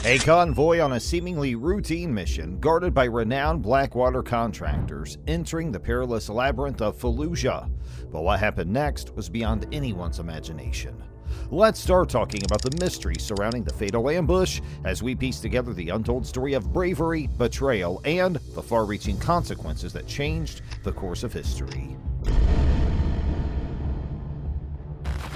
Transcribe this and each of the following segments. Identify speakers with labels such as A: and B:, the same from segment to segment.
A: A convoy on a seemingly routine mission guarded by renowned Blackwater contractors entering the perilous labyrinth of Fallujah. But what happened next was beyond anyone's imagination. Let's start talking about the mystery surrounding the fatal ambush as we piece together the untold story of bravery, betrayal, and the far-reaching consequences that changed the course of history.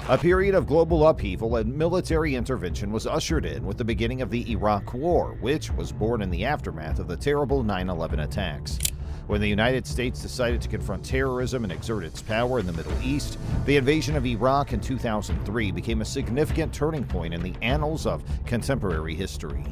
A: A period of global upheaval and military intervention was ushered in with the beginning of the Iraq War, which was born in the aftermath of the terrible 9/11 attacks. When the United States decided to confront terrorism and exert its power in the Middle East, the invasion of Iraq in 2003 became a significant turning point in the annals of contemporary history.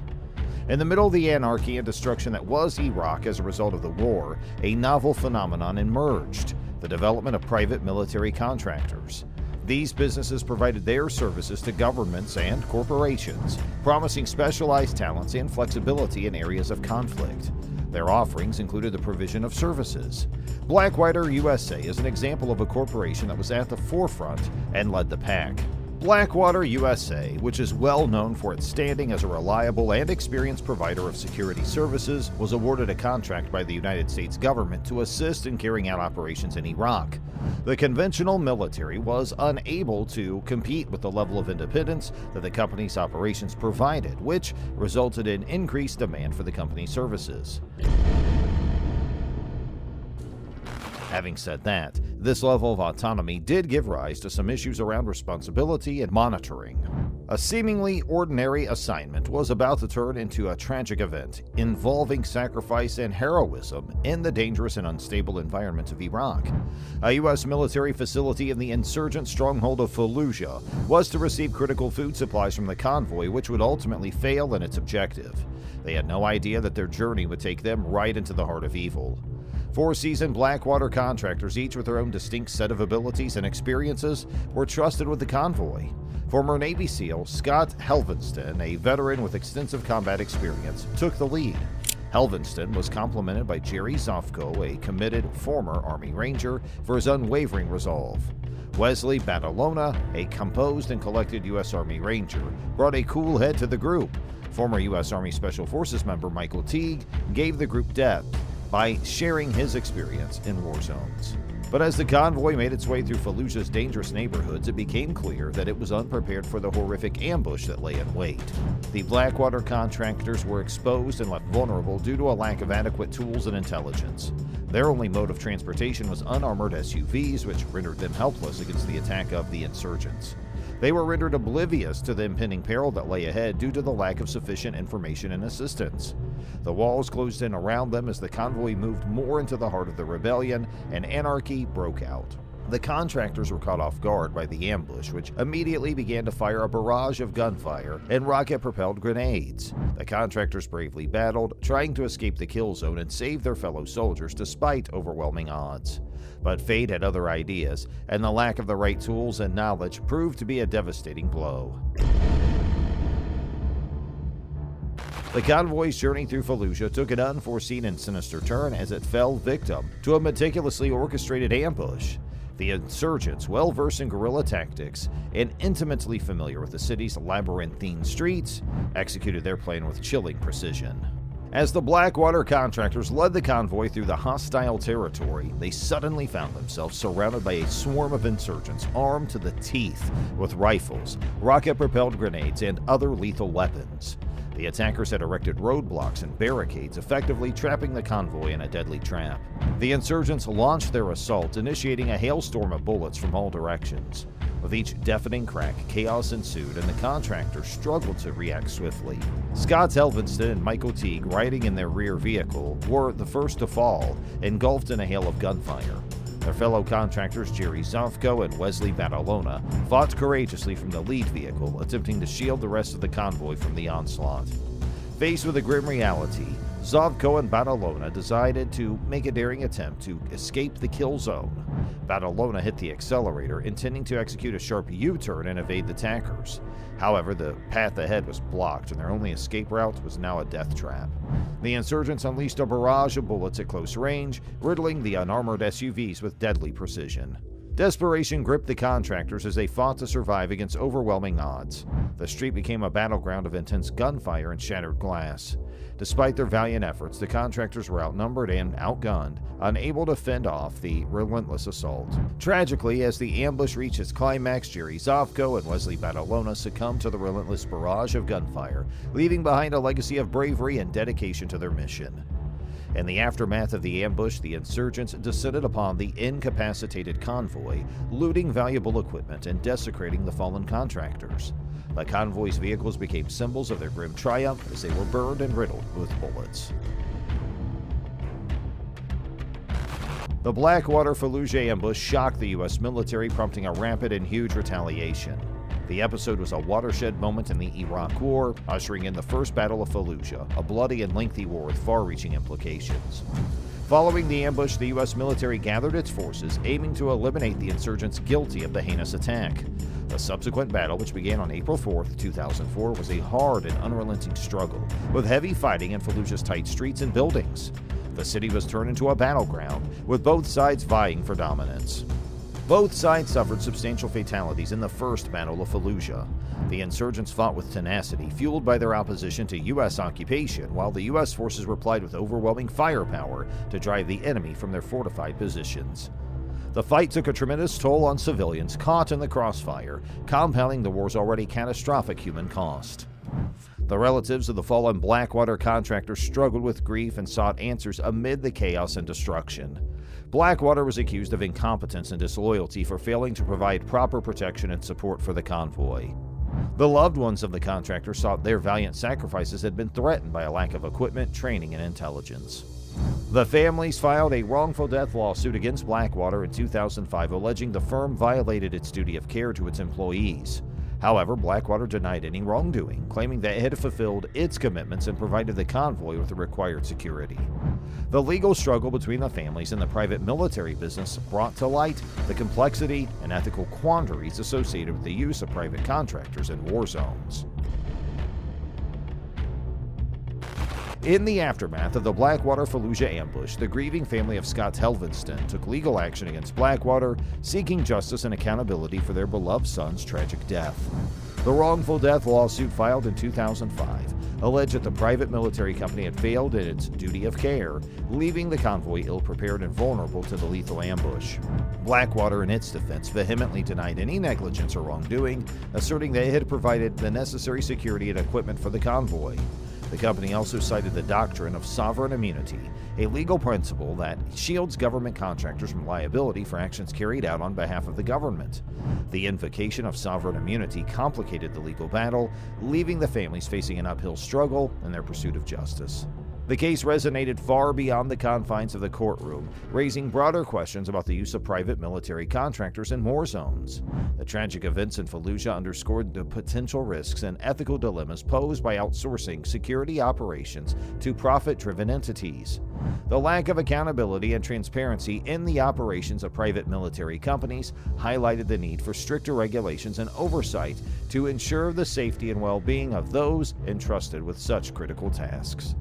A: In the middle of the anarchy and destruction that was Iraq as a result of the war, a novel phenomenon emerged: the development of private military contractors. These businesses provided their services to governments and corporations, promising specialized talents and flexibility in areas of conflict. Their offerings included the provision of services. Blackwater USA is an example of a corporation that was at the forefront and led the pack. Blackwater USA, which is well known for its standing as a reliable and experienced provider of security services, was awarded a contract by the United States government to assist in carrying out operations in Iraq. The conventional military was unable to compete with the level of independence that the company's operations provided, which resulted in increased demand for the company's services. Having said that, this level of autonomy did give rise to some issues around responsibility and monitoring. A seemingly ordinary assignment was about to turn into a tragic event involving sacrifice and heroism in the dangerous and unstable environment of Iraq. A U.S. military facility in the insurgent stronghold of Fallujah was to receive critical food supplies from the convoy, which would ultimately fail in its objective. They had no idea that their journey would take them right into the heart of evil. 4 seasoned Blackwater contractors, each with their own distinct set of abilities and experiences, were trusted with the convoy. Former Navy SEAL Scott Helvenston, a veteran with extensive combat experience, took the lead. Helvenston was complemented by Jerry Zofko, a committed former Army Ranger, for his unwavering resolve. Wesley Badalona, a composed and collected U.S. Army Ranger, brought a cool head to the group. Former U.S. Army Special Forces member Michael Teague gave the group depth by sharing his experience in war zones. But as the convoy made its way through Fallujah's dangerous neighborhoods, it became clear that it was unprepared for the horrific ambush that lay in wait. The Blackwater contractors were exposed and left vulnerable due to a lack of adequate tools and intelligence. Their only mode of transportation was unarmored SUVs, which rendered them helpless against the attack of the insurgents. They were rendered oblivious to the impending peril that lay ahead due to the lack of sufficient information and assistance. The walls closed in around them as the convoy moved more into the heart of the rebellion, and anarchy broke out. The contractors were caught off guard by the ambush, which immediately began to fire a barrage of gunfire and rocket-propelled grenades. The contractors bravely battled, trying to escape the kill zone and save their fellow soldiers despite overwhelming odds. But fate had other ideas, and the lack of the right tools and knowledge proved to be a devastating blow. The convoy's journey through Fallujah took an unforeseen and sinister turn as it fell victim to a meticulously orchestrated ambush. The insurgents, well-versed in guerrilla tactics and intimately familiar with the city's labyrinthine streets, executed their plan with chilling precision. As the Blackwater contractors led the convoy through the hostile territory, they suddenly found themselves surrounded by a swarm of insurgents armed to the teeth with rifles, rocket-propelled grenades, and other lethal weapons. The attackers had erected roadblocks and barricades, effectively trapping the convoy in a deadly trap. The insurgents launched their assault, initiating a hailstorm of bullets from all directions. With each deafening crack, chaos ensued, and the contractors struggled to react swiftly. Scott Helvenston and Michael Teague, riding in their rear vehicle, were the first to fall, engulfed in a hail of gunfire. Their fellow contractors Jerry Zofko and Wesley Badalona fought courageously from the lead vehicle, attempting to shield the rest of the convoy from the onslaught. Faced with a grim reality, Zofko and Badalona decided to make a daring attempt to escape the kill zone. Badalona hit the accelerator, intending to execute a sharp U-turn and evade the attackers. However, the path ahead was blocked, and their only escape route was now a death trap. The insurgents unleashed a barrage of bullets at close range, riddling the unarmored SUVs with deadly precision. Desperation gripped the contractors as they fought to survive against overwhelming odds. The street became a battleground of intense gunfire and shattered glass. Despite their valiant efforts, the contractors were outnumbered and outgunned, unable to fend off the relentless assault. Tragically, as the ambush reached its climax, Jerry Zovko and Wesley Badalona succumbed to the relentless barrage of gunfire, leaving behind a legacy of bravery and dedication to their mission. In the aftermath of the ambush, the insurgents descended upon the incapacitated convoy, looting valuable equipment and desecrating the fallen contractors. The convoy's vehicles became symbols of their grim triumph as they were burned and riddled with bullets. The Blackwater Fallujah ambush shocked the U.S. military, prompting a rapid and huge retaliation. The episode was a watershed moment in the Iraq War, ushering in the First Battle of Fallujah, a bloody and lengthy war with far-reaching implications. Following the ambush, the U.S. military gathered its forces, aiming to eliminate the insurgents guilty of the heinous attack. The subsequent battle, which began on April 4, 2004, was a hard and unrelenting struggle, with heavy fighting in Fallujah's tight streets and buildings. The city was turned into a battleground, with both sides vying for dominance. Both sides suffered substantial fatalities in the First Battle of Fallujah. The insurgents fought with tenacity, fueled by their opposition to U.S. occupation, while the U.S. forces replied with overwhelming firepower to drive the enemy from their fortified positions. The fight took a tremendous toll on civilians caught in the crossfire, compounding the war's already catastrophic human cost. The relatives of the fallen Blackwater contractors struggled with grief and sought answers amid the chaos and destruction. Blackwater was accused of incompetence and disloyalty for failing to provide proper protection and support for the convoy. The loved ones of the contractors thought their valiant sacrifices had been threatened by a lack of equipment, training, and intelligence. The families filed a wrongful death lawsuit against Blackwater in 2005, alleging the firm violated its duty of care to its employees. However, Blackwater denied any wrongdoing, claiming that it had fulfilled its commitments and provided the convoy with the required security. The legal struggle between the families and the private military business brought to light the complexity and ethical quandaries associated with the use of private contractors in war zones. In the aftermath of the Blackwater Fallujah ambush, the grieving family of Scott Helvenston took legal action against Blackwater, seeking justice and accountability for their beloved son's tragic death. The wrongful death lawsuit filed in 2005 alleged that the private military company had failed in its duty of care, leaving the convoy ill-prepared and vulnerable to the lethal ambush. Blackwater, in its defense, vehemently denied any negligence or wrongdoing, asserting that it had provided the necessary security and equipment for the convoy. The company also cited the doctrine of sovereign immunity, a legal principle that shields government contractors from liability for actions carried out on behalf of the government. The invocation of sovereign immunity complicated the legal battle, leaving the families facing an uphill struggle in their pursuit of justice. The case resonated far beyond the confines of the courtroom, raising broader questions about the use of private military contractors in war zones. The tragic events in Fallujah underscored the potential risks and ethical dilemmas posed by outsourcing security operations to profit-driven entities. The lack of accountability and transparency in the operations of private military companies highlighted the need for stricter regulations and oversight to ensure the safety and well-being of those entrusted with such critical tasks.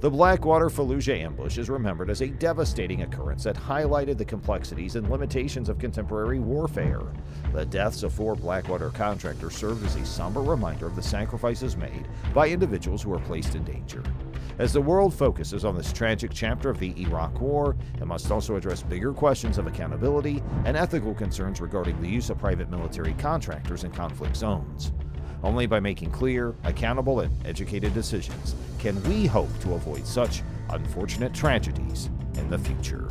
A: The Blackwater Fallujah ambush is remembered as a devastating occurrence that highlighted the complexities and limitations of contemporary warfare. The deaths of 4 Blackwater contractors served as a somber reminder of the sacrifices made by individuals who were placed in danger. As the world focuses on this tragic chapter of the Iraq War, it must also address bigger questions of accountability and ethical concerns regarding the use of private military contractors in conflict zones. Only by making clear, accountable, and educated decisions can we hope to avoid such unfortunate tragedies in the future.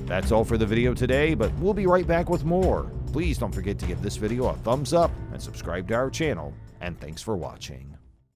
A: That's all for the video today, but we'll be right back with more. Please don't forget to give this video a thumbs up and subscribe to our channel, and thanks for watching.